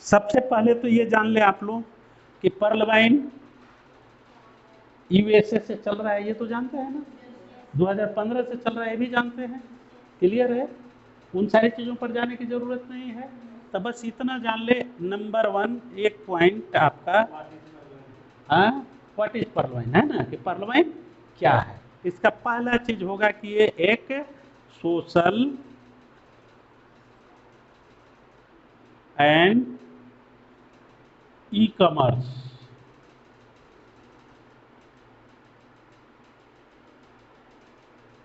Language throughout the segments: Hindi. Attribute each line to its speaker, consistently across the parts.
Speaker 1: सबसे पहले तो ये जान ले आप लोग कि पर्ल वाइन यूएसए से चल रहा है, ये तो जानते हैं ना, 2015 से चल रहा है, ये भी जानते हैं, क्लियर है, उन सारी चीज़ों पर जाने की ज़रूरत नहीं है। तो बस इतना जान ले, नंबर 1 एक पॉइंट आपका, हाँ, व्हाट इज पर्ल वाइन, है ना, कि पर्ल वाइन क्या है। इसका पहला चीज होगा कि ये एक social and e commerce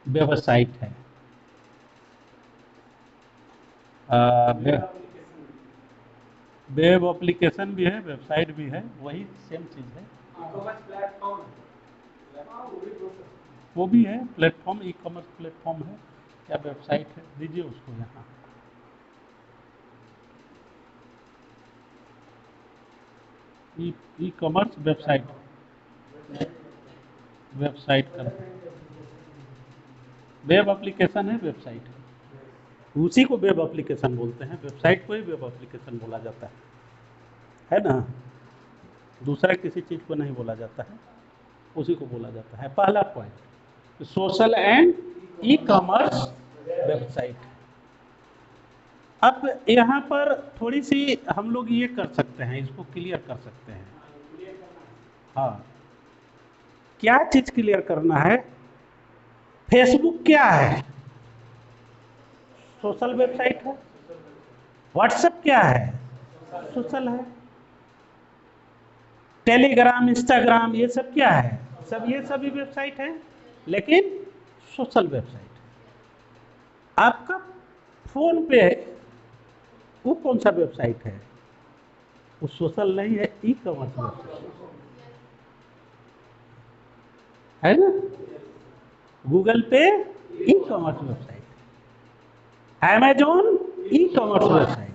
Speaker 1: website है। वेब एप्लीकेशन भी है, वेबसाइट भी है, वही सेम चीज है, वो भी है प्लेटफॉर्म, ई कॉमर्स प्लेटफॉर्म है या वेबसाइट है, दीजिए उसको यहाँ। ई कॉमर्स वेबसाइट, वेबसाइट कर, वेब एप्लीकेशन है, वेबसाइट है, उसी को वेब एप्लीकेशन बोलते हैं, वेबसाइट को ही वेब एप्लीकेशन बोला जाता है ना, दूसरा किसी चीज़ को नहीं बोला जाता है, उसी को बोला जाता है। पहला point social and e commerce website. अब यहाँ पर थोड़ी सी हम लोग ये कर सकते हैं, इसको क्लियर कर सकते हैं। हाँ, क्या चीज क्लियर करना है? फेसबुक क्या है? सोशल वेबसाइट है। व्हाट्सएप क्या है? सोशल है। टेलीग्राम, इंस्टाग्राम, ये सब क्या है? सब ये सभी वेबसाइट है, लेकिन सोशल वेबसाइट। आपका फोन पे वो कौन सा वेबसाइट है? वो सोशल नहीं है, ई कॉमर्स वेबसाइट है ना। गूगल पे e commerce website, Amazon e commerce website.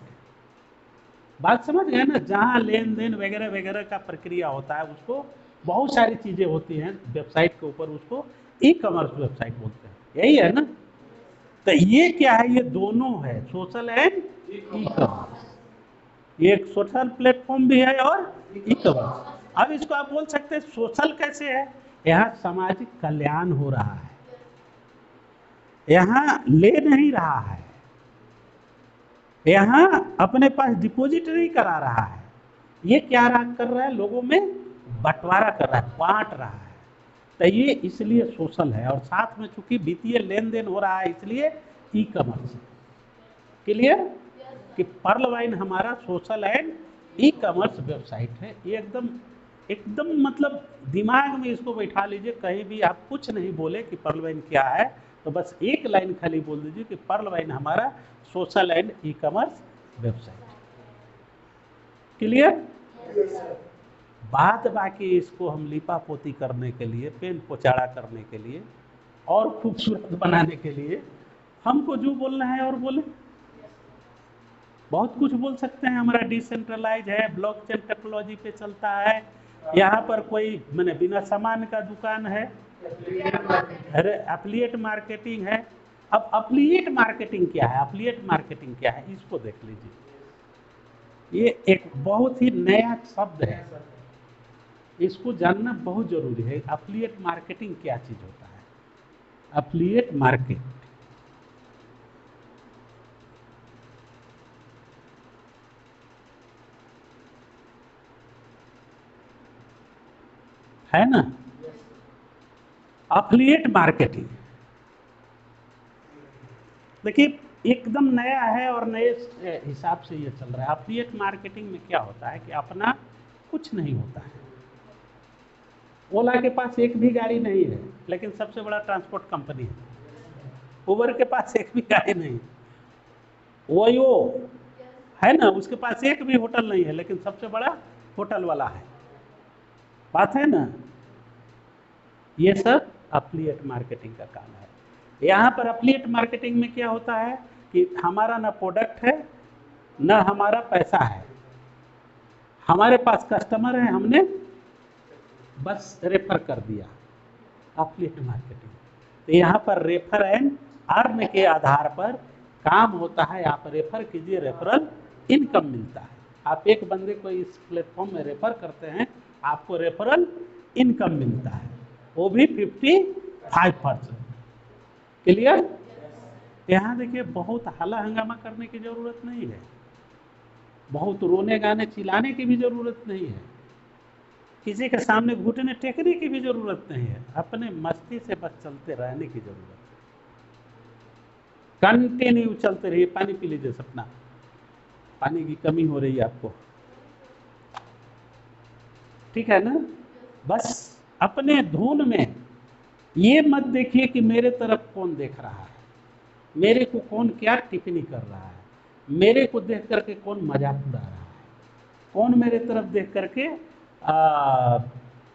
Speaker 1: बात समझ गए ना, जहाँ लेन देन वगैरह वगैरह का प्रक्रिया होता है, उसको बहुत सारी चीजें होती हैं वेबसाइट के ऊपर, उसको ई कॉमर्स वेबसाइट बोलते हैं, यही है ना। तो ये क्या है? ये दोनों है, सोशल एंड ई कॉमर्स। ये एक सोशल प्लेटफॉर्म भी है और ई कॉमर्स। अब इसको आप बोल सकते हैं सोशल कैसे है? यहाँ सामाजिक कल्याण हो रहा है, यहाँ ले नहीं रहा है, यहाँ अपने पास डिपॉजिट नहीं करा रहा है, ये क्या कर रहा है? लोगों में बंटवारा कर रहा है, बांट रहा है। तो ये इसलिए सोशल है, और साथ में चूंकि वित्तीय लेन देन हो रहा है, इसलिए ई कॉमर्स है। क्लियर कि पर्ल वाइन हमारा social and e commerce website है। ये एकदम एकदम मतलब दिमाग में इसको बैठा लीजिए, कहीं भी आप कुछ नहीं बोले कि पर्ल वाइन क्या है, तो बस एक लाइन खाली बोल दीजिए कि पर्ल वाइन हमारा social and e commerce website. Clear? बात बाकी इसको हम लिपा पोती करने के लिए, पेन पोचाड़ा करने के लिए और खूबसूरत बनाने के लिए हमको जो बोलना है और बोले, बहुत कुछ बोल सकते हैं। हमारा डिसेंट्रलाइज है, ब्लॉकचेन टेक्नोलॉजी पे चलता है, यहाँ पर कोई मैंने बिना सामान का दुकान है, अरे एफिलिएट मार्केटिंग है। अब एफिलिएट मार्केटिंग क्या है? एफिलिएट मार्केटिंग क्या है, इसको देख लीजिए। ये एक बहुत ही नया शब्द है, इसको जानना बहुत जरूरी है। एफिलिएट मार्केटिंग क्या चीज होता है? एफिलिएट मार्केट है ना, एफिलिएट मार्केटिंग देखिए एकदम नया है और नए हिसाब से ये चल रहा है। एफिलिएट मार्केटिंग में क्या होता है कि अपना कुछ नहीं होता है। ओला के पास एक भी गाड़ी नहीं है, लेकिन सबसे बड़ा ट्रांसपोर्ट कंपनी है। उबर के पास एक भी गाड़ी नहीं, वो है ना, उसके पास एक भी होटल नहीं है, लेकिन सबसे बड़ा होटल वाला है। बात है ना, ये सब एफिलिएट मार्केटिंग का काम है। यहाँ पर एफिलिएट मार्केटिंग में क्या होता है कि हमारा ना प्रोडक्ट है, ना हमारा पैसा है, हमारे पास कस्टमर है, हमने बस रेफर कर दिया, एफिलिएट मार्केटिंग। तो यहाँ पर रेफर एंड अर्न के आधार पर काम होता है। आप रेफर कीजिए, रेफरल इनकम मिलता है। आप एक बंदे को इस प्लेटफॉर्म में रेफर करते हैं, आपको रेफरल इनकम मिलता है, वो भी 55%। क्लियर? यहाँ देखिए बहुत हल्ला हंगामा करने की जरूरत नहीं है, बहुत रोने गाने चिल्लाने की भी जरूरत नहीं है, किसी के सामने घुटने टेकने की भी जरूरत नहीं है, अपने मस्ती से बस चलते रहने की जरूरत है। कंटिन्यू चलते रहिए। पानी पी लीजिए सपना, पानी की कमी हो रही है आपको, ठीक है ना? बस अपने धुन में ये मत देखिए कि मेरे तरफ कौन देख रहा है, मेरे को कौन क्या टिप्पणी कर रहा है, मेरे को देख करके कौन मजाक उड़ा रहा है, कौन मेरे तरफ देख करके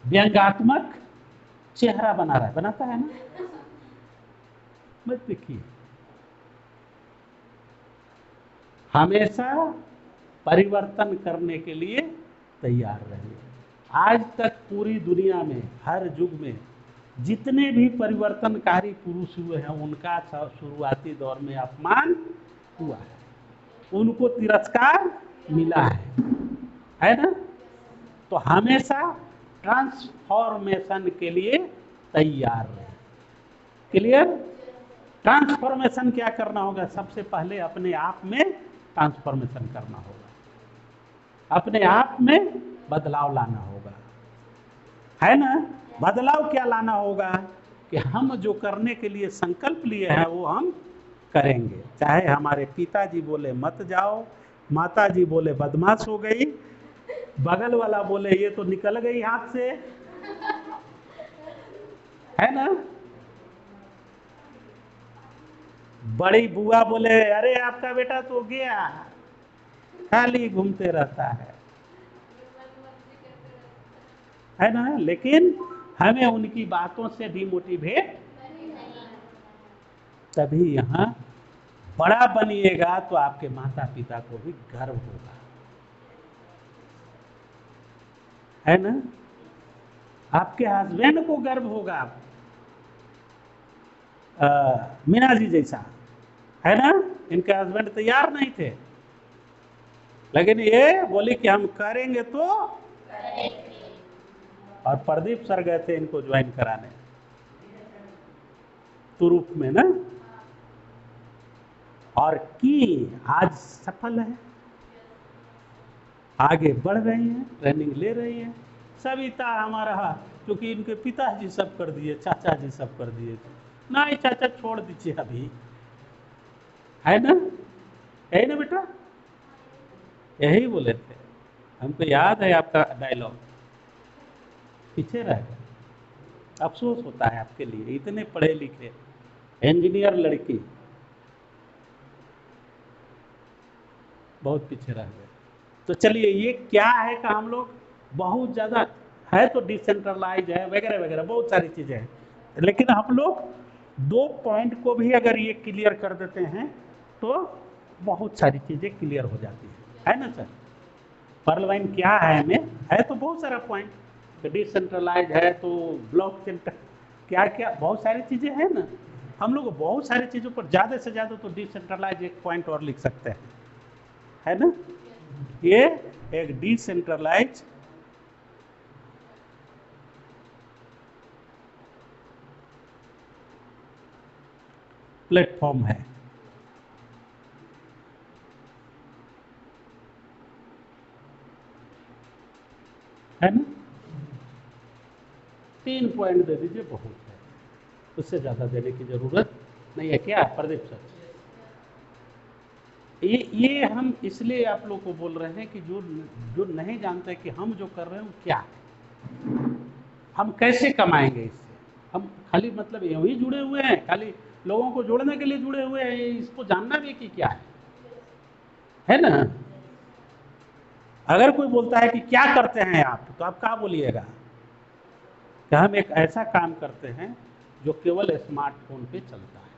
Speaker 1: व्यंग्यात्मक चेहरा बना रहा है, बनाता है ना? मत देखिए, हमेशा परिवर्तन करने के लिए तैयार रहिए। आज तक पूरी दुनिया में हर युग में जितने भी परिवर्तनकारी पुरुष हुए हैं, उनका शुरुआती दौर में अपमान हुआ है, उनको तिरस्कार मिला है ना? तो हमेशा ट्रांसफॉर्मेशन के लिए तैयार रहे। क्लियर? ट्रांसफॉर्मेशन क्या करना होगा? सबसे पहले अपने आप में ट्रांसफॉर्मेशन करना होगा, अपने आप में बदलाव लाना होगा, है ना? बदलाव क्या लाना होगा कि हम जो करने के लिए संकल्प लिए हैं वो हम करेंगे, चाहे हमारे पिताजी बोले मत जाओ, माताजी बोले बदमाश हो गई, बगल वाला बोले ये तो निकल गई हाथ से, है ना? बड़ी बुआ बोले अरे आपका बेटा तो गया, खाली घूमते रहता है ना? लेकिन हमें उनकी बातों से डिमोटिवेट, तभी यहाँ बड़ा बनिएगा तो आपके माता पिता को भी गर्व होगा, है ना? आपके हस्बैंड को गर्व होगा, मीना जी जैसा, है ना? इनके हस्बैंड तैयार नहीं थे, लेकिन ये बोली कि हम करेंगे तो, और प्रदीप सर गए थे इनको ज्वाइन कराने तुरुप में ना, और की आज सफल है, आगे बढ़ रही हैं, ट्रेनिंग ले रही हैं। सविता हमारा, क्योंकि इनके पिताजी सब कर दिए, चाचा जी सब कर दिए, नहीं चाचा छोड़ दीजिए अभी, है ना? यही ना बेटा, यही बोले थे, हमको याद है आपका डायलॉग, पीछे रह गए। अफसोस होता है आपके लिए, इतने पढ़े लिखे इंजीनियर लड़की बहुत पीछे रह गए। तो चलिए, ये क्या है कि हम लोग बहुत ज़्यादा है तो डिसेंट्रलाइज है वगैरह वगैरह बहुत सारी चीज़ें हैं, लेकिन हम लोग 2 पॉइंट को भी अगर ये क्लियर कर देते हैं तो बहुत सारी चीज़ें क्लियर हो जाती है ना सर? पर्ल वाइन क्या है हमें, है तो बहुत सारा पॉइंट, डिसेंट्रलाइज है तो ब्लॉक चेन, क्या क्या बहुत सारी चीज़ें हैं ना। हम लोग बहुत सारी चीज़ों पर ज़्यादा से ज़्यादा तो डिसेंट्रलाइज एक पॉइंट और लिख सकते हैं, है ना? ये एक डिसेंट्रलाइज प्लेटफॉर्म है ना? 3 पॉइंट दे दीजिए, बहुत है, उससे ज़्यादा देने की ज़रूरत नहीं है। क्या प्रदीप सर? ये हम इसलिए आप लोग को बोल रहे हैं कि जो नहीं जानते कि हम जो कर रहे हैं वो क्या है, हम कैसे कमाएंगे इससे, हम खाली मतलब यूं ही जुड़े हुए हैं, खाली लोगों को जोड़ने के लिए जुड़े हुए हैं, इसको जानना भी कि क्या है ना? अगर कोई बोलता है कि क्या करते हैं आप, तो आप क्या बोलिएगा कि हम एक ऐसा काम करते हैं जो केवल स्मार्टफोन पे चलता है,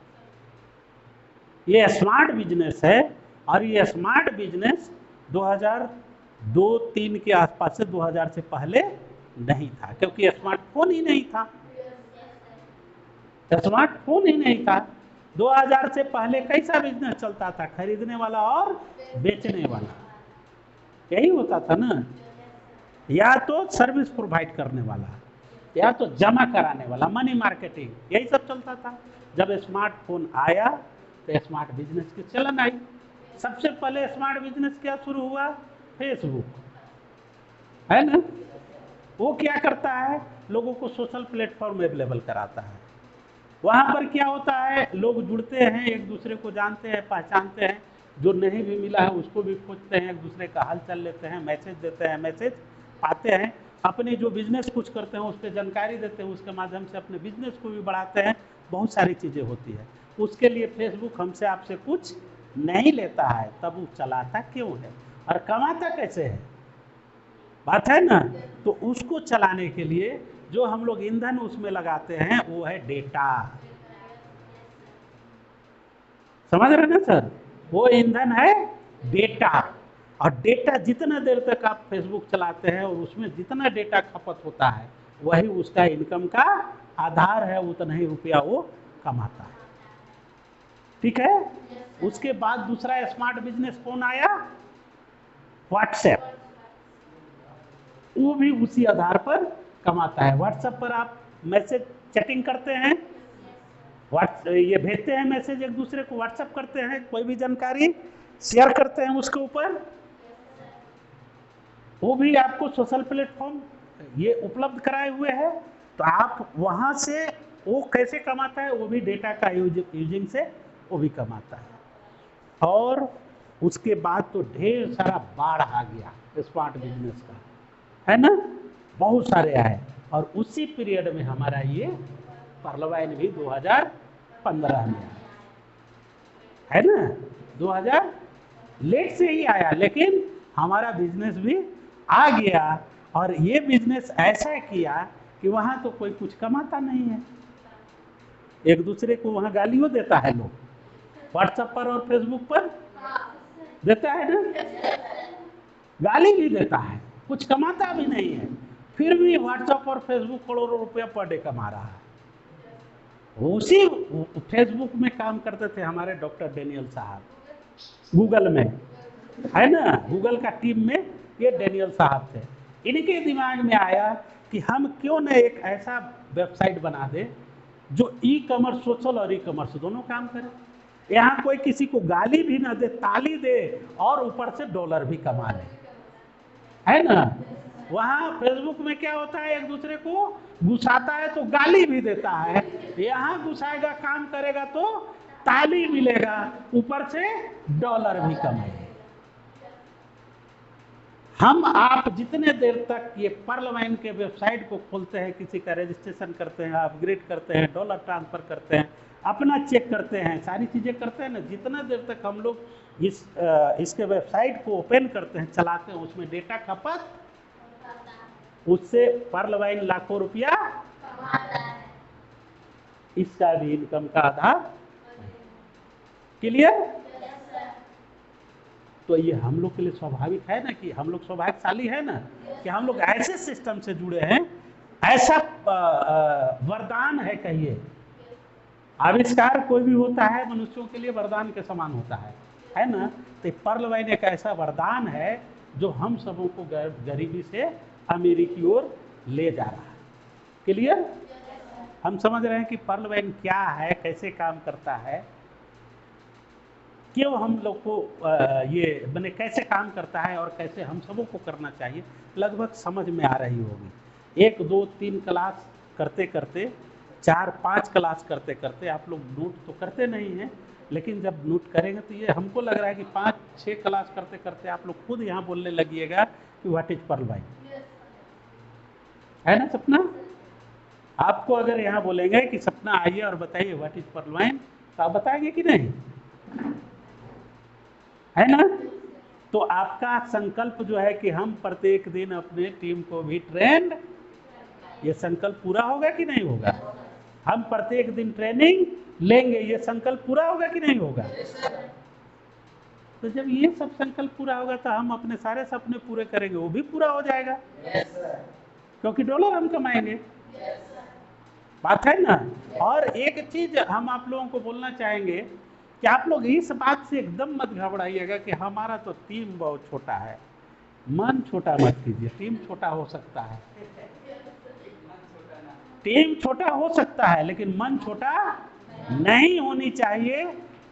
Speaker 1: ये स्मार्ट बिजनेस है, और ये स्मार्ट बिजनेस 2002-3 के आसपास से 2000 से पहले नहीं था, क्योंकि स्मार्टफोन ही नहीं था, स्मार्टफोन ही नहीं था। 2000 से पहले कैसा बिजनेस चलता था? खरीदने वाला और बेचने वाला, यही होता था ना, या तो सर्विस प्रोवाइड करने वाला, या तो जमा कराने वाला, मनी मार्केटिंग, यही सब चलता था। जब स्मार्टफोन आया तो स्मार्ट बिजनेस की चलन आई। सबसे पहले स्मार्ट बिजनेस क्या शुरू हुआ? फेसबुक, है ना। वो क्या करता है? लोगों को सोशल प्लेटफॉर्म अवेलेबल कराता है। वहां पर क्या होता है, लोग जुड़ते हैं, एक दूसरे को जानते हैं, पहचानते हैं, जो नहीं भी मिला है उसको भी खोजते हैं, एक दूसरे का हाल चाल लेते हैं, मैसेज देते हैं, मैसेज पाते हैं, अपने जो बिजनेस कुछ करते हैं उस पर जानकारी देते हैं, उसके माध्यम से अपने बिजनेस को भी बढ़ाते हैं। बहुत सारी चीज़ें होती है। उसके लिए फेसबुक हमसे आपसे कुछ नहीं लेता है, तब वो चलाता क्यों है और कमाता कैसे है, बात है ना। तो उसको चलाने के लिए जो हम लोग ईंधन उसमें लगाते हैं वो है डेटा। समझ रहे ना सर? वो ईंधन है डेटा। और डेटा जितना देर तक आप फेसबुक चलाते हैं और उसमें जितना डेटा खपत होता है वही उसका इनकम का आधार है, उतना ही रुपया वो कमाता है। ठीक है। उसके बाद दूसरा स्मार्ट बिजनेस कौन आया? व्हाट्सएप। वो भी उसी आधार पर कमाता है। व्हाट्सएप पर आप मैसेज चैटिंग करते हैं, ये भेजते हैं मैसेज एक दूसरे को, व्हाट्सएप करते हैं, कोई भी जानकारी शेयर करते हैं उसके ऊपर। वो भी आपको सोशल प्लेटफॉर्म ये उपलब्ध कराए हुए है, तो आप वहां से वो कैसे कमाता है, वो भी डेटा का यूजिंग से वो भी कमाता है। और उसके बाद तो ढेर सारा बाढ़ आ गया स्मार्ट बिजनेस का, है ना, बहुत सारे आए। और उसी पीरियड में हमारा ये पर्लवाइन भी 2015 में आया, है ना। 2000 लेट से ही आया, लेकिन हमारा बिजनेस भी आ गया। और ये बिजनेस ऐसा किया कि वहां तो कोई कुछ कमाता नहीं है, एक दूसरे को वहां गालियों देता है लोग, व्हाट्सएप पर और फेसबुक पर देता है ना, गाली भी देता है, कुछ कमाता भी नहीं है, फिर भी व्हाट्सएप और फेसबुक करोड़ों रुपया पर डे कमा रहा है। उसी फेसबुक में काम करते थे हमारे डॉक्टर डेनियल साहब, गूगल में, है ना, गूगल का टीम में ये डेनियल साहब थे। इनके दिमाग में आया कि हम क्यों न एक ऐसा वेबसाइट बना दे जो ई कॉमर्स, सोशल और ई कॉमर्स दोनों काम करे, यहाँ कोई किसी को गाली भी ना दे, ताली दे और ऊपर से डॉलर भी कमा ले, है ना। वहां फेसबुक में क्या होता है, एक दूसरे को घुसाता है तो गाली भी देता है, यहाँ घुसाएगा, काम करेगा तो ताली मिलेगा, ऊपर से डॉलर भी कमाएगा। हम आप जितने देर तक ये पर्लवाइन के वेबसाइट को खोलते हैं, किसी का रजिस्ट्रेशन करते हैं, अपग्रेड करते हैं, डॉलर ट्रांसफर करते हैं, अपना चेक करते हैं, सारी चीजें करते हैं ना, जितना देर तक हम लोग इसके वेबसाइट को ओपन करते हैं, चलाते हैं, उसमें डेटा खपत, उससे पर्लवाइन लाखों रुपया, इसका भी इनकम का आधार। क्लियर? तो ये हम लोग के लिए स्वाभाविक है ना, कि हम लोग सौभाग्यशाली है ना कि हम लोग ऐसे सिस्टम से जुड़े हैं, ऐसा वरदान है, कहिए आविष्कार कोई भी होता है मनुष्यों के लिए वरदान के समान होता है ना। तो पर्लवाइन एक ऐसा वरदान है जो हम सबों को गरीबी से अमीरी की ओर ले जा रहा है। क्लियर? हम समझ रहे हैं कि पर्लवाइन क्या है, कैसे काम करता है, क्यों हम लोग को ये मैंने कैसे काम करता है और कैसे हम सबों को करना चाहिए, लगभग समझ में आ रही होगी। 1 2 3 क्लास करते करते, 4 5 क्लास करते करते आप लोग नोट तो करते नहीं हैं, लेकिन जब नोट करेंगे तो ये हमको लग रहा है कि 5 6 क्लास करते करते आप लोग खुद यहाँ बोलने लगिएगा कि व्हाट इज पर्लवाइन, है ना सपना? आपको अगर यहाँ बोलेंगे कि सपना आइए और बताइए व्हाट इज पर्लवाइन, तो आप बताएंगे कि नहीं, है ना। तो आपका संकल्प जो है कि हम प्रत्येक दिन अपने टीम को भी ट्रेंड, ये संकल्प पूरा होगा कि नहीं होगा? हम प्रत्येक दिन ट्रेनिंग लेंगे, ये संकल्प पूरा होगा कि नहीं होगा? तो जब ये सब संकल्प पूरा होगा तो हम अपने सारे सपने पूरे करेंगे, वो भी पूरा हो जाएगा, क्योंकि डॉलर हम कमाएंगे। बात है ना। और एक चीज हम आप लोगों को बोलना चाहेंगे कि आप लोग इस बात से एकदम मत घबराइएगा कि हमारा तो टीम बहुत छोटा है, मन छोटा मत कीजिए। टीम छोटा हो सकता है, टीम छोटा हो सकता है, लेकिन मन छोटा नहीं होनी चाहिए।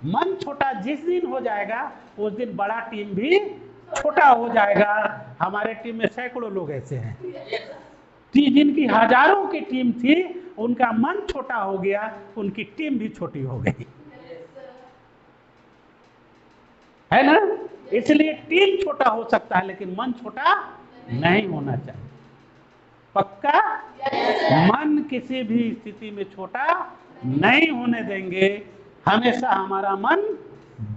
Speaker 1: मन छोटा जिस दिन हो जाएगा उस दिन बड़ा टीम भी छोटा हो जाएगा। हमारे टीम में सैकड़ों लोग ऐसे हैं जिनकी हजारों की टीम थी, उनका मन छोटा हो गया, उनकी टीम भी छोटी हो गई, है ना। इसलिए टीम छोटा हो सकता है लेकिन मन छोटा नहीं होना चाहिए। पक्का? मन किसी भी स्थिति में छोटा नहीं होने देंगे। हमेशा हमारा मन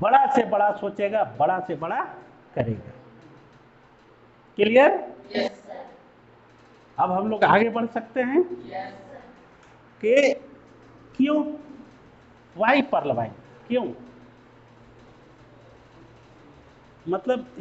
Speaker 1: बड़ा से बड़ा सोचेगा, बड़ा से बड़ा करेगा। क्लियर? अब हम लोग आगे बढ़ सकते हैं कि क्यों, वाई पर्ल वाई, क्यों, मतलब